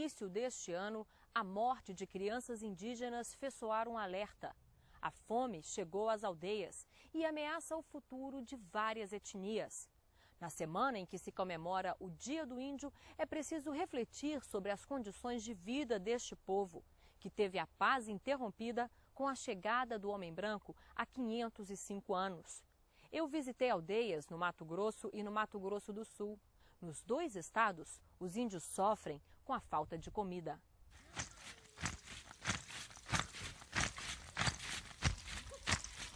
início deste ano, a morte de crianças indígenas fez soar um alerta. A fome chegou às aldeias e ameaça o futuro de várias etnias. Na semana em que se comemora o Dia do Índio, é preciso refletir sobre as condições de vida deste povo, que teve a paz interrompida com a chegada do homem branco há 505 anos. Eu visitei aldeias no Mato Grosso e no Mato Grosso do Sul. Nos dois estados, os índios sofrem com a falta de comida.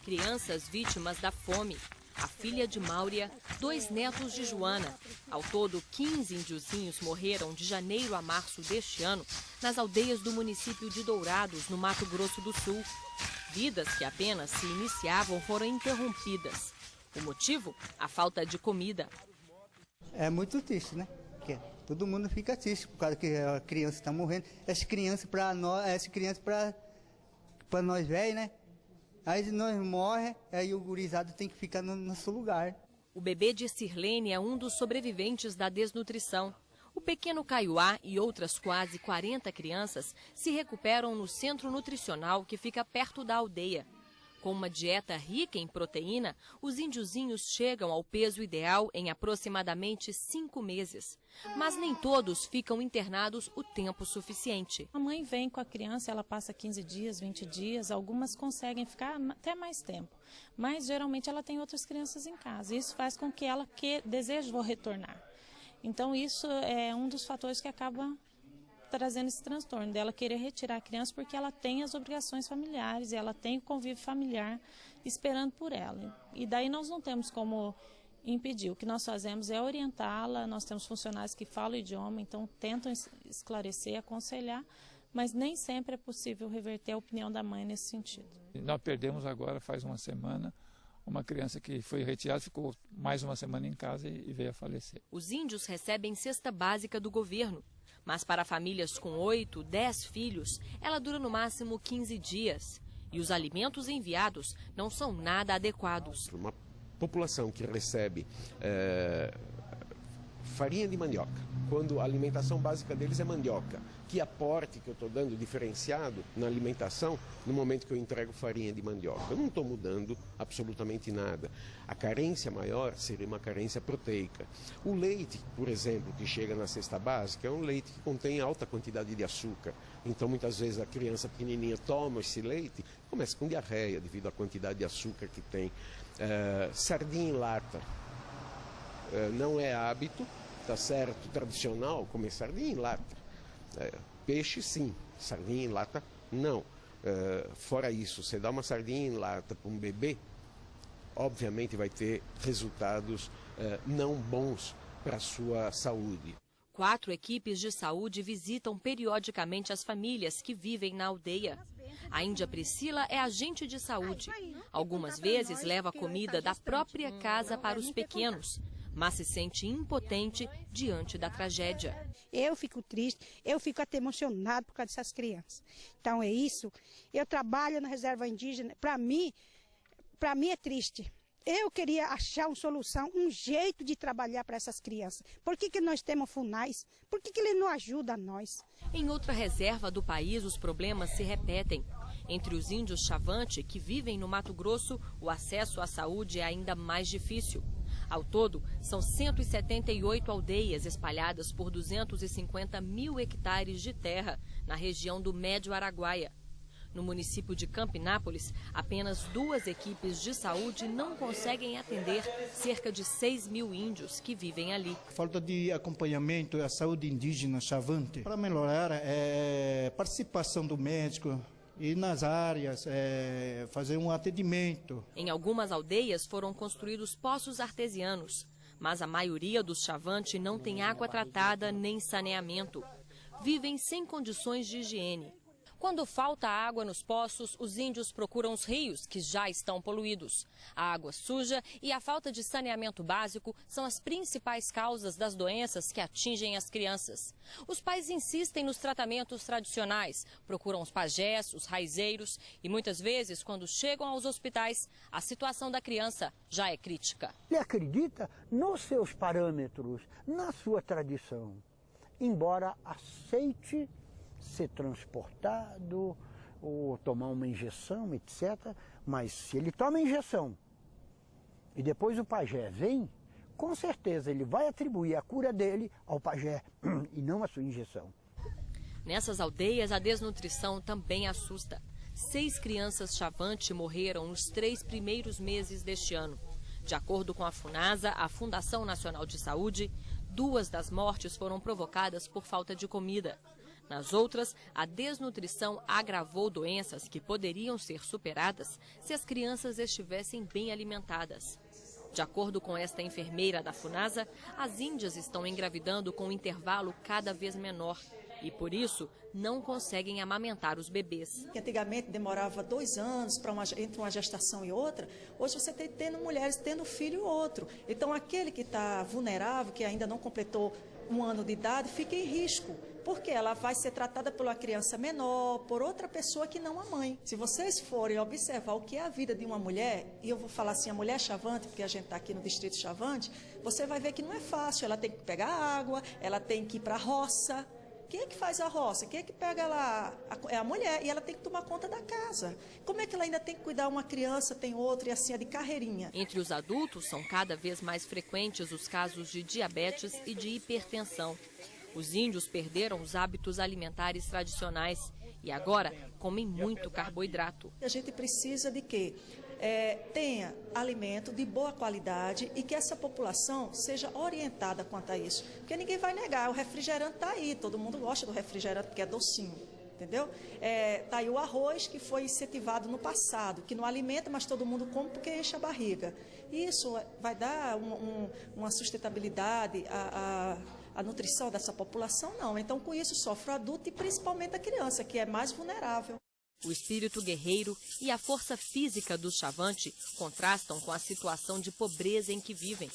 Crianças vítimas da fome. A filha de Máurea, 2 netos de Joana. Ao todo, 15 índiozinhos morreram de janeiro a março deste ano nas aldeias do município de Dourados, no Mato Grosso do Sul. Vidas que apenas se iniciavam foram interrompidas. O motivo? A falta de comida. É muito triste, né? Porque todo mundo fica triste por causa que a criança está morrendo. Essa criança para nós velhos, né? Aí nós morremos, aí o gurizado tem que ficar no nosso lugar. O bebê de Sirlene é um dos sobreviventes da desnutrição. O pequeno Caiuá e outras quase 40 crianças se recuperam no centro nutricional que fica perto da aldeia. Com uma dieta rica em proteína, os índiozinhos chegam ao peso ideal em aproximadamente 5 meses. Mas nem todos ficam internados o tempo suficiente. A mãe vem com a criança, ela passa 15 dias, 20 dias, algumas conseguem ficar até mais tempo. Mas geralmente ela tem outras crianças em casa. Isso faz com que ela deseje retornar. Então isso é um dos fatores que acaba trazendo esse transtorno dela querer retirar a criança porque ela tem as obrigações familiares, ela tem o convívio familiar esperando por ela. E daí nós não temos como impedir. O que nós fazemos é orientá-la, nós temos funcionários que falam o idioma, então tentam esclarecer, aconselhar, mas nem sempre é possível reverter a opinião da mãe nesse sentido. Nós perdemos agora, faz uma semana, uma criança que foi retirada, ficou mais uma semana em casa e veio a falecer. Os índios recebem cesta básica do governo. Mas para famílias com 8, 10 filhos, ela dura no máximo 15 dias. E os alimentos enviados não são nada adequados. Uma população que recebe farinha de mandioca, quando a alimentação básica deles é mandioca, que aporte que eu estou dando diferenciado na alimentação no momento que eu entrego farinha de mandioca? Eu não estou mudando absolutamente nada. A carência maior seria uma carência proteica. O leite, por exemplo, que chega na cesta básica, é um leite que contém alta quantidade de açúcar. Então, muitas vezes, a criança pequenininha toma esse leite e começa com diarreia devido à quantidade de açúcar que tem. Sardinha em lata. Não é hábito, tá certo, tradicional, comer sardinha em lata. Peixe sim, sardinha em lata não. Fora isso, você dá uma sardinha em lata para um bebê, obviamente vai ter resultados não bons para a sua saúde. 4 equipes de saúde visitam periodicamente as famílias que vivem na aldeia. A Índia Priscila é agente de saúde. Algumas vezes leva comida da própria casa para os pequenos, mas se sente impotente diante da tragédia. Eu fico triste, eu fico até emocionado por causa dessas crianças. Então é isso, eu trabalho na reserva indígena, para mim é triste. Eu queria achar uma solução, um jeito de trabalhar para essas crianças. Por que nós temos FUNAIs? Por que ele não ajuda nós? Em outra reserva do país, os problemas se repetem. Entre os índios Chavante, que vivem no Mato Grosso, o acesso à saúde é ainda mais difícil. Ao todo, são 178 aldeias espalhadas por 250 mil hectares de terra na região do Médio Araguaia. No município de Campinápolis, apenas 2 equipes de saúde não conseguem atender cerca de 6 mil índios que vivem ali. Falta de acompanhamento à saúde indígena Chavante. Para melhorar, participação do médico e nas áreas, fazer um atendimento. Em algumas aldeias foram construídos poços artesianos, mas a maioria dos Chavante não tem água tratada nem saneamento. Vivem sem condições de higiene. Quando falta água nos poços, os índios procuram os rios, que já estão poluídos. A água suja e a falta de saneamento básico são as principais causas das doenças que atingem as crianças. Os pais insistem nos tratamentos tradicionais, procuram os pajés, os raizeiros e muitas vezes, quando chegam aos hospitais, a situação da criança já é crítica. Ele acredita nos seus parâmetros, na sua tradição. embora aceite ser transportado ou tomar uma injeção, etc. Mas se ele toma a injeção e depois o pajé vem, com certeza ele vai atribuir a cura dele ao pajé e não à sua injeção. Nessas aldeias, a desnutrição também assusta. 6 crianças Chavante morreram nos 3 primeiros meses deste ano. De acordo com a FUNASA, a Fundação Nacional de Saúde, 2 das mortes foram provocadas por falta de comida. Nas outras, a desnutrição agravou doenças que poderiam ser superadas se as crianças estivessem bem alimentadas. De acordo com esta enfermeira da FUNASA, as índias estão engravidando com um intervalo cada vez menor e, por isso, não conseguem amamentar os bebês. Antigamente demorava 2 anos entre uma gestação e outra, hoje você tem tendo mulheres tendo filho e outro. Então, aquele que está vulnerável, que ainda não completou 1 ano de idade, fica em risco, porque ela vai ser tratada por uma criança menor, por outra pessoa que não a mãe. Se vocês forem observar o que é a vida de uma mulher, e eu vou falar assim, a mulher Chavante, porque a gente está aqui no distrito Chavante, você vai ver que não é fácil, ela tem que pegar água, ela tem que ir para a roça. Quem é que faz a roça? Quem é que pega lá? É a mulher, e ela tem que tomar conta da casa. Como é que ela ainda tem que cuidar uma criança, tem outra, e assim é de carreirinha? Entre os adultos, são cada vez mais frequentes os casos de diabetes e de hipertensão. Os índios perderam os hábitos alimentares tradicionais e agora comem muito carboidrato. A gente precisa de que tenha alimento de boa qualidade e que essa população seja orientada quanto a isso. Porque ninguém vai negar, o refrigerante está aí, todo mundo gosta do refrigerante porque é docinho, entendeu? Está aí o arroz que foi incentivado no passado, que não alimenta, mas todo mundo come porque enche a barriga. Isso vai dar uma sustentabilidade à nutrição dessa população? Não. Então, com isso, sofre o adulto e principalmente a criança, que é mais vulnerável. O espírito guerreiro e a força física dos Chavante contrastam com a situação de pobreza em que vivem.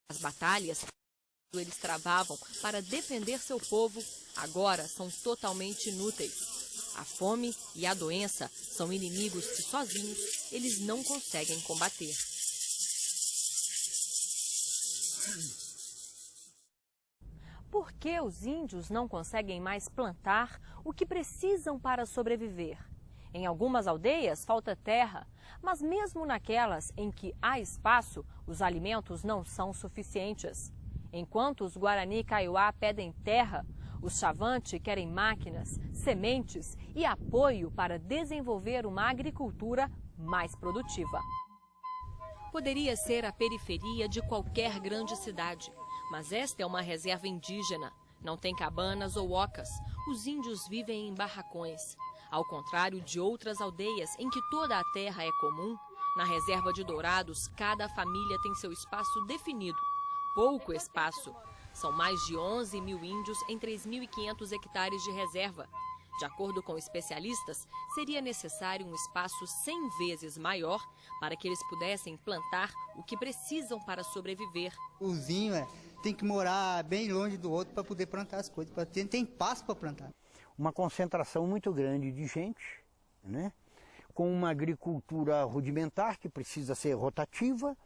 As batalhas que eles travavam para defender seu povo agora são totalmente inúteis. A fome e a doença são inimigos que sozinhos eles não conseguem combater. Por que os índios não conseguem mais plantar o que precisam para sobreviver? Em algumas aldeias falta terra, mas mesmo naquelas em que há espaço, os alimentos não são suficientes. Enquanto os Guarani Kaiowá pedem terra, os Chavante querem máquinas, sementes e apoio para desenvolver uma agricultura mais produtiva. Poderia ser a periferia de qualquer grande cidade, mas esta é uma reserva indígena. Não tem cabanas ou ocas. Os índios vivem em barracões. Ao contrário de outras aldeias em que toda a terra é comum, na reserva de Dourados, cada família tem seu espaço definido. Pouco espaço. São mais de 11 mil índios em 3.500 hectares de reserva. De acordo com especialistas, seria necessário um espaço 100 vezes maior para que eles pudessem plantar o que precisam para sobreviver. Os índios tem que morar bem longe do outro para poder plantar as coisas, tem espaço para plantar. Uma concentração muito grande de gente, né? Com uma agricultura rudimentar que precisa ser rotativa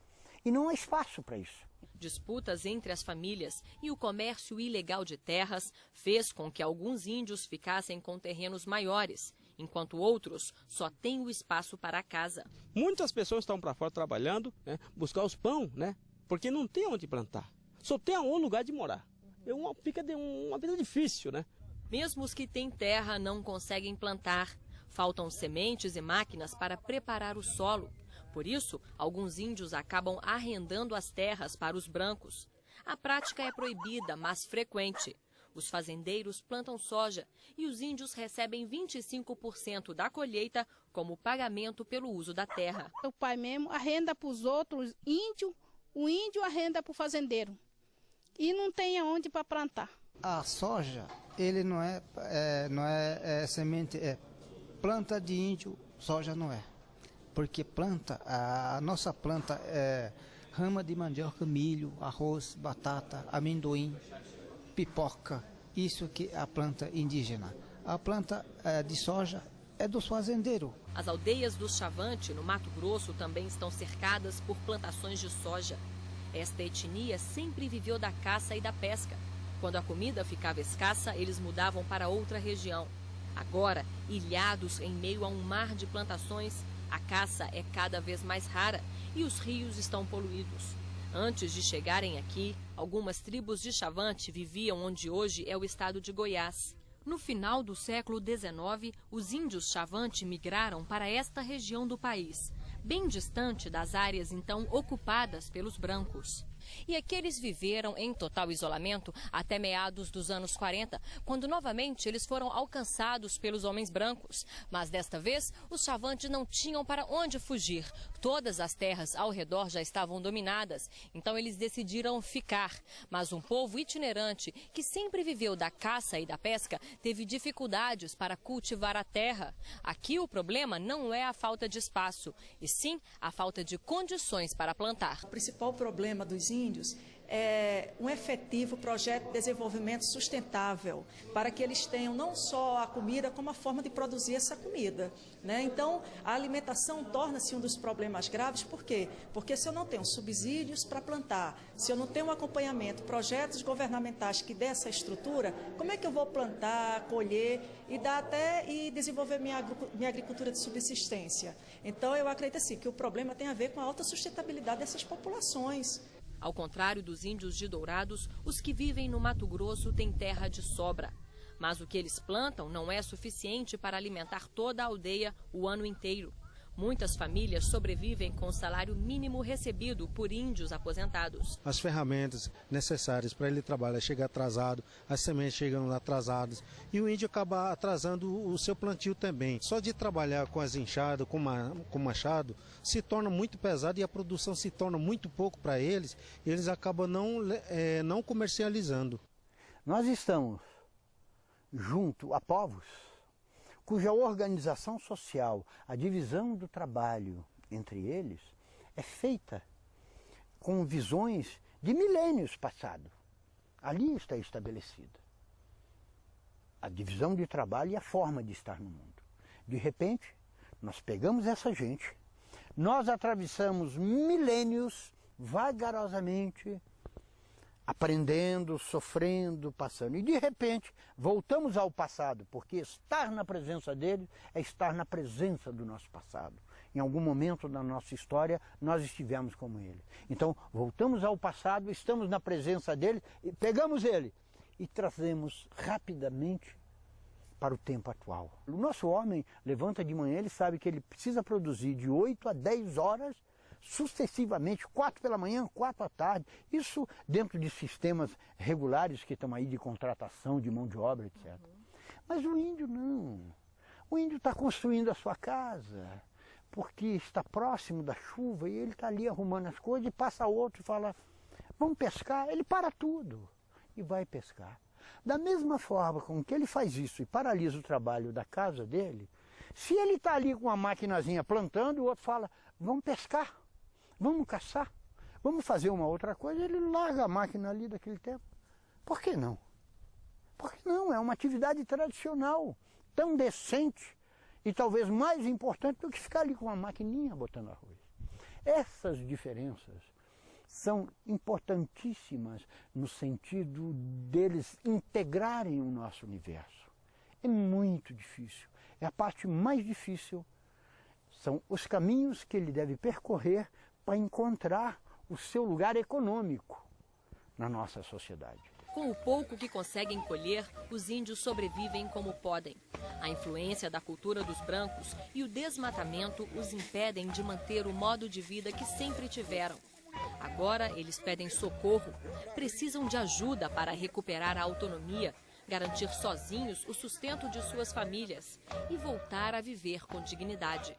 e não há espaço para isso. Disputas entre as famílias e o comércio ilegal de terras fez com que alguns índios ficassem com terrenos maiores, enquanto outros só têm o espaço para a casa. Muitas pessoas estão para fora trabalhando, né, buscar os pão, né, porque não tem onde plantar, só tem um lugar de morar. Fica uma vida difícil, né? Mesmo os que têm terra não conseguem plantar. Faltam sementes e máquinas para preparar o solo. Por isso, alguns índios acabam arrendando as terras para os brancos. A prática é proibida, mas frequente. Os fazendeiros plantam soja e os índios recebem 25% da colheita como pagamento pelo uso da terra. O pai mesmo arrenda para os outros índios, o índio arrenda para o fazendeiro. E não tem aonde para plantar. A soja, ele não é semente, é planta de índio, soja não é. Porque a nossa planta é rama de mandioca, milho, arroz, batata, amendoim, pipoca. Isso que é a planta indígena. A planta de soja é dos fazendeiros. As aldeias dos Chavante, no Mato Grosso, também estão cercadas por plantações de soja. Esta etnia sempre viveu da caça e da pesca. Quando a comida ficava escassa, eles mudavam para outra região. Agora, ilhados em meio a um mar de plantações, a caça é cada vez mais rara e os rios estão poluídos. Antes de chegarem aqui, algumas tribos de Chavante viviam onde hoje é o estado de Goiás. No final do século XIX, os índios Chavante migraram para esta região do país, bem distante das áreas então ocupadas pelos brancos. E aqui eles viveram em total isolamento até meados dos anos 40, quando novamente eles foram alcançados pelos homens brancos. Mas desta vez, os Chavante não tinham para onde fugir. Todas as terras ao redor já estavam dominadas, então eles decidiram ficar. Mas um povo itinerante, que sempre viveu da caça e da pesca, teve dificuldades para cultivar a terra. Aqui o problema não é a falta de espaço, e sim a falta de condições para plantar. O principal problema dos índios é um efetivo projeto de desenvolvimento sustentável, para que eles tenham não só a comida, como a forma de produzir essa comida, né? Então, a alimentação torna-se um dos problemas graves. Por quê? Porque se eu não tenho subsídios para plantar, se eu não tenho um acompanhamento, projetos governamentais que dê essa estrutura, como é que eu vou plantar, colher e desenvolver minha agricultura de subsistência? Então, eu acredito assim, que o problema tem a ver com a alta sustentabilidade dessas populações. Ao contrário dos índios de Dourados, os que vivem no Mato Grosso têm terra de sobra. Mas o que eles plantam não é suficiente para alimentar toda a aldeia o ano inteiro. Muitas famílias sobrevivem com o salário mínimo recebido por índios aposentados. As ferramentas necessárias para ele trabalhar chegam atrasado, as sementes chegam atrasadas e o índio acaba atrasando o seu plantio também. Só de trabalhar com as enxadas, com machado, se torna muito pesado e a produção se torna muito pouco para eles e eles acabam não comercializando. Nós estamos junto a povos cuja organização social, a divisão do trabalho entre eles, é feita com visões de milênios passados. Ali está estabelecida a divisão de trabalho e a forma de estar no mundo. De repente, nós pegamos essa gente, nós atravessamos milênios vagarosamente, aprendendo, sofrendo, passando. E de repente, voltamos ao passado, porque estar na presença dele é estar na presença do nosso passado. Em algum momento da nossa história, nós estivemos como ele. Então, voltamos ao passado, estamos na presença dele, e pegamos ele e trazemos rapidamente para o tempo atual. O nosso homem levanta de manhã, ele sabe que ele precisa produzir de 8 a 10 horas sucessivamente, 4 pela manhã, 4 à tarde, isso dentro de sistemas regulares que estão aí de contratação de mão de obra, etc. Mas o índio não. O índio está construindo a sua casa, porque está próximo da chuva e ele está ali arrumando as coisas e passa outro e fala, vamos pescar, ele para tudo e vai pescar. Da mesma forma com que ele faz isso e paralisa o trabalho da casa dele, se ele está ali com uma maquinazinha plantando, o outro fala, vamos pescar. Vamos caçar, vamos fazer uma outra coisa, ele larga a máquina ali daquele tempo. Por que não? Por que não? É uma atividade tradicional, tão decente e talvez mais importante do que ficar ali com uma maquininha botando arroz. Essas diferenças são importantíssimas no sentido deles integrarem o nosso universo. É muito difícil, é a parte mais difícil, são os caminhos que ele deve percorrer para encontrar o seu lugar econômico na nossa sociedade. Com o pouco que conseguem colher, os índios sobrevivem como podem. A influência da cultura dos brancos e o desmatamento os impedem de manter o modo de vida que sempre tiveram. Agora eles pedem socorro, precisam de ajuda para recuperar a autonomia, garantir sozinhos o sustento de suas famílias e voltar a viver com dignidade.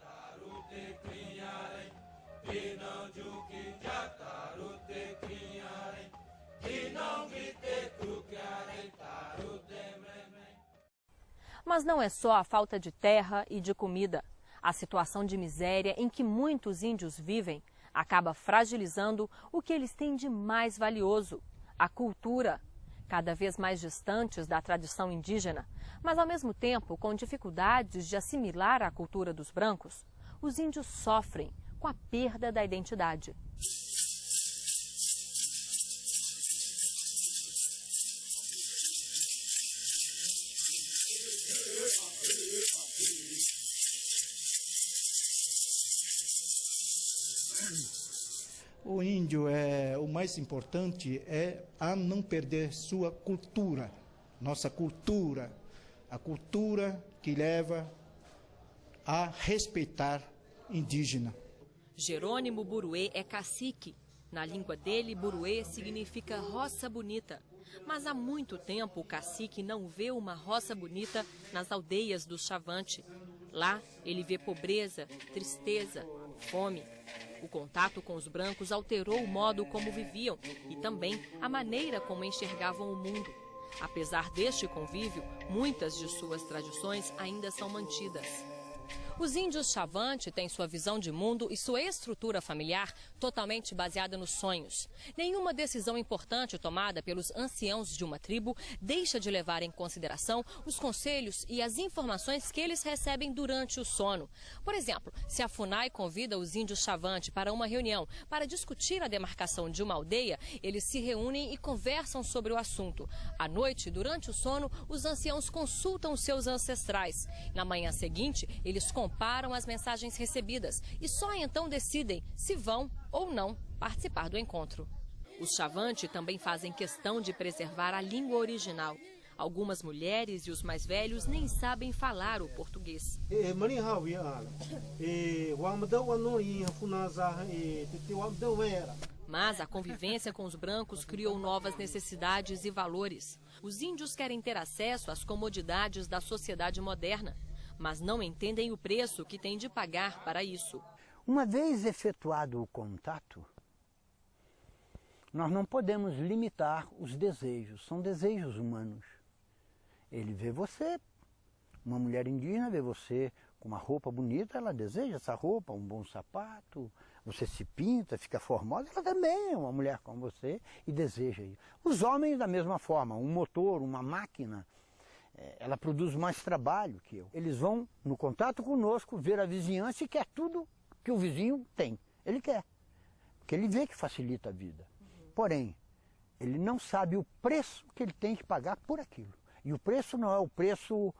Mas não é só a falta de terra e de comida. A situação de miséria em que muitos índios vivem acaba fragilizando o que eles têm de mais valioso, a cultura. Cada vez mais distantes da tradição indígena, mas ao mesmo tempo com dificuldades de assimilar a cultura dos brancos, os índios sofrem com a perda da identidade. O índio, o mais importante é a não perder sua cultura, nossa cultura, a cultura que leva a respeitar indígena. Jerônimo Buruê é cacique. Na língua dele, Buruê significa roça bonita. Mas há muito tempo o cacique não vê uma roça bonita nas aldeias do Chavante. Lá ele vê pobreza, tristeza, fome. O contato com os brancos alterou o modo como viviam e também a maneira como enxergavam o mundo. Apesar deste convívio, muitas de suas tradições ainda são mantidas. Os índios Chavante têm sua visão de mundo e sua estrutura familiar totalmente baseada nos sonhos. Nenhuma decisão importante tomada pelos anciãos de uma tribo deixa de levar em consideração os conselhos e as informações que eles recebem durante o sono. Por exemplo, se a FUNAI convida os índios Chavante para uma reunião para discutir a demarcação de uma aldeia, eles se reúnem e conversam sobre o assunto. À noite, durante o sono, os anciãos consultam os seus ancestrais. Na manhã seguinte, eles comparam as mensagens recebidas e só então decidem se vão ou não participar do encontro. Os Chavante também fazem questão de preservar a língua original. Algumas mulheres e os mais velhos nem sabem falar o português. Mas a convivência com os brancos criou novas necessidades e valores. Os índios querem ter acesso às comodidades da sociedade moderna, mas não entendem o preço que têm de pagar para isso. Uma vez efetuado o contato, nós não podemos limitar os desejos, são desejos humanos. Ele vê você, uma mulher indígena vê você com uma roupa bonita, ela deseja essa roupa, um bom sapato, você se pinta, fica formosa, ela também é uma mulher como você e deseja isso. Os homens da mesma forma, um motor, uma máquina, ela produz mais trabalho que eu. Eles vão no contato conosco, ver a vizinhança e quer tudo que o vizinho tem. Ele quer, porque ele vê que facilita a vida. Porém, ele não sabe o preço que ele tem que pagar por aquilo. E o preço não é o preço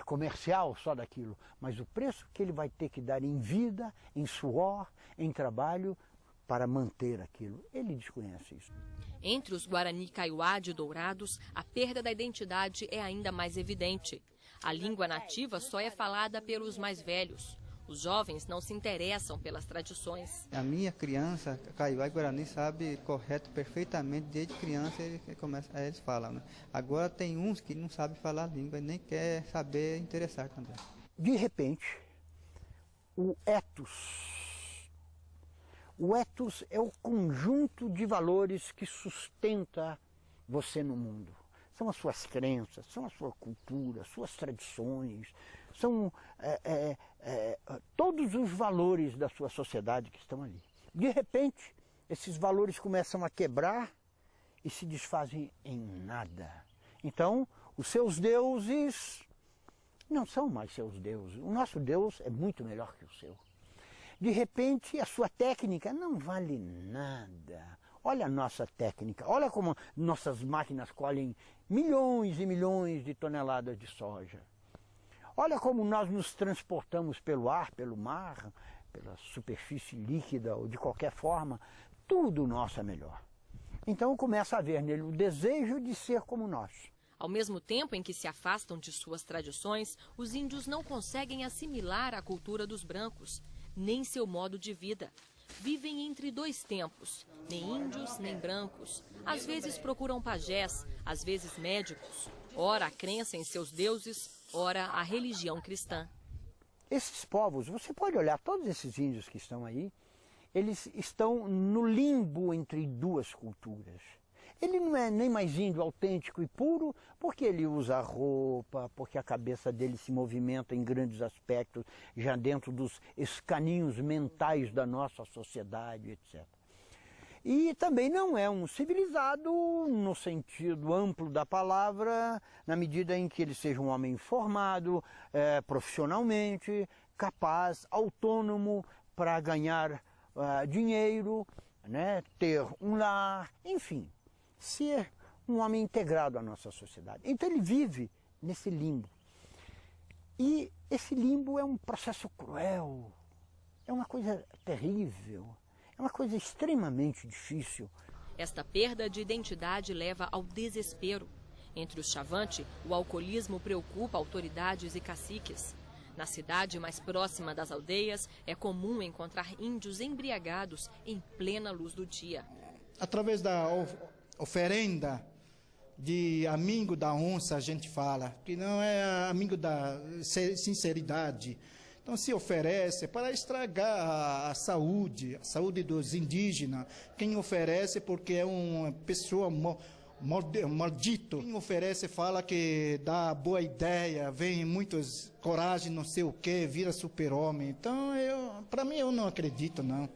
comercial só daquilo, mas o preço que ele vai ter que dar em vida, em suor, em trabalho, para manter aquilo. Ele desconhece isso. Entre os Guarani Kaiowá de Dourados, a perda da identidade é ainda mais evidente. A língua nativa só é falada pelos mais velhos. Os jovens não se interessam pelas tradições. A minha criança, Kaiowá e Guarani, sabe correto perfeitamente, desde criança eles falam. Né? Agora tem uns que não sabem falar a língua e nem quer saber interessar também. De repente, o ethos é o conjunto de valores que sustenta você no mundo. São as suas crenças, são a sua cultura, suas tradições, são todos os valores da sua sociedade que estão ali. De repente, esses valores começam a quebrar e se desfazem em nada. Então, os seus deuses não são mais seus deuses. O nosso Deus é muito melhor que o seu. De repente, a sua técnica não vale nada. Olha a nossa técnica, olha como nossas máquinas colhem milhões e milhões de toneladas de soja. Olha como nós nos transportamos pelo ar, pelo mar, pela superfície líquida ou de qualquer forma. Tudo nosso é melhor. Então começa a haver nele o desejo de ser como nós. Ao mesmo tempo em que se afastam de suas tradições, os índios não conseguem assimilar a cultura dos brancos, nem seu modo de vida. Vivem entre dois tempos, nem índios nem brancos. Às vezes procuram pajés, às vezes médicos. Ora a crença em seus deuses, ora a religião cristã. Esses povos, você pode olhar, todos esses índios que estão aí, eles estão no limbo entre duas culturas. Ele não é nem mais índio autêntico e puro, porque ele usa roupa, porque a cabeça dele se movimenta em grandes aspectos, já dentro dos escaninhos mentais da nossa sociedade, etc. E também não é um civilizado no sentido amplo da palavra, na medida em que ele seja um homem formado, profissionalmente, capaz, autônomo para ganhar dinheiro, né, ter um lar, enfim. Ser um homem integrado à nossa sociedade. Então ele vive nesse limbo. E esse limbo é um processo cruel, é uma coisa terrível. É uma coisa extremamente difícil. Esta perda de identidade leva ao desespero. Entre os Chavante, o alcoolismo preocupa autoridades e caciques. Na cidade mais próxima das aldeias, é comum encontrar índios embriagados em plena luz do dia. Através da oferenda de amigo da onça, a gente fala, que não é amigo da sinceridade. Então se oferece para estragar a saúde dos indígenas. Quem oferece porque é uma pessoa maldito. Quem oferece fala que dá boa ideia, vem muitas coragem, não sei o que, vira super-homem. Então, para mim, eu não acredito, não.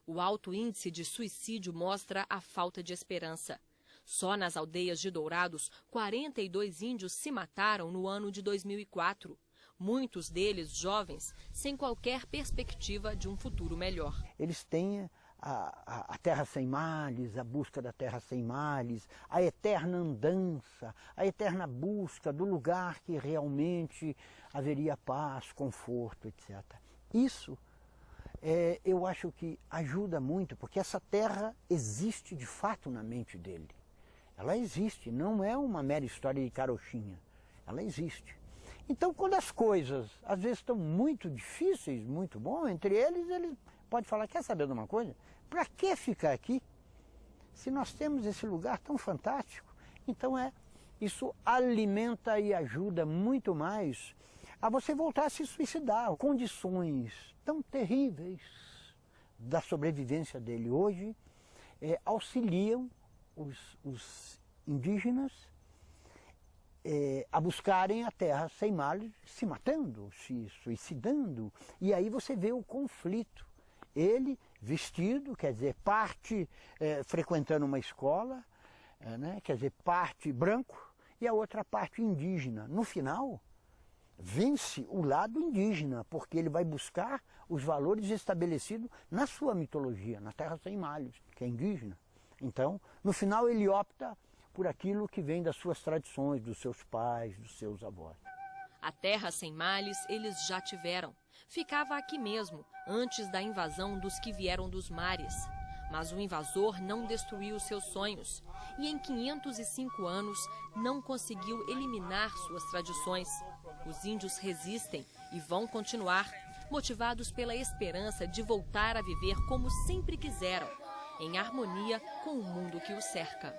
O alto índice de suicídio mostra a falta de esperança. Só nas aldeias de Dourados, 42 índios se mataram no ano de 2004. Muitos deles jovens, sem qualquer perspectiva de um futuro melhor. Eles têm a terra sem males, a busca da terra sem males, a eterna andança, a eterna busca do lugar que realmente haveria paz, conforto, etc. Isso eu acho que ajuda muito, porque essa terra existe de fato na mente dele. Ela existe, não é uma mera história de carochinha, ela existe. Então, quando as coisas, às vezes, estão muito difíceis, muito bom, entre eles, ele pode falar, quer saber de uma coisa? Para que ficar aqui, se nós temos esse lugar tão fantástico? Então, isso alimenta e ajuda muito mais a você voltar a se suicidar. Condições tão terríveis da sobrevivência dele hoje auxiliam os indígenas a buscarem a terra sem males, se matando, se suicidando. E aí você vê o conflito. Ele vestido, quer dizer, parte frequentando uma escola, né, quer dizer, parte branco, e a outra parte indígena. No final, vence o lado indígena, porque ele vai buscar os valores estabelecidos na sua mitologia, na terra sem males, que é indígena. Então, no final, ele opta por aquilo que vem das suas tradições, dos seus pais, dos seus avós. A terra sem males eles já tiveram. Ficava aqui mesmo, antes da invasão dos que vieram dos mares. Mas o invasor não destruiu seus sonhos e em 505 anos não conseguiu eliminar suas tradições. Os índios resistem e vão continuar, motivados pela esperança de voltar a viver como sempre quiseram, em harmonia com o mundo que os cerca.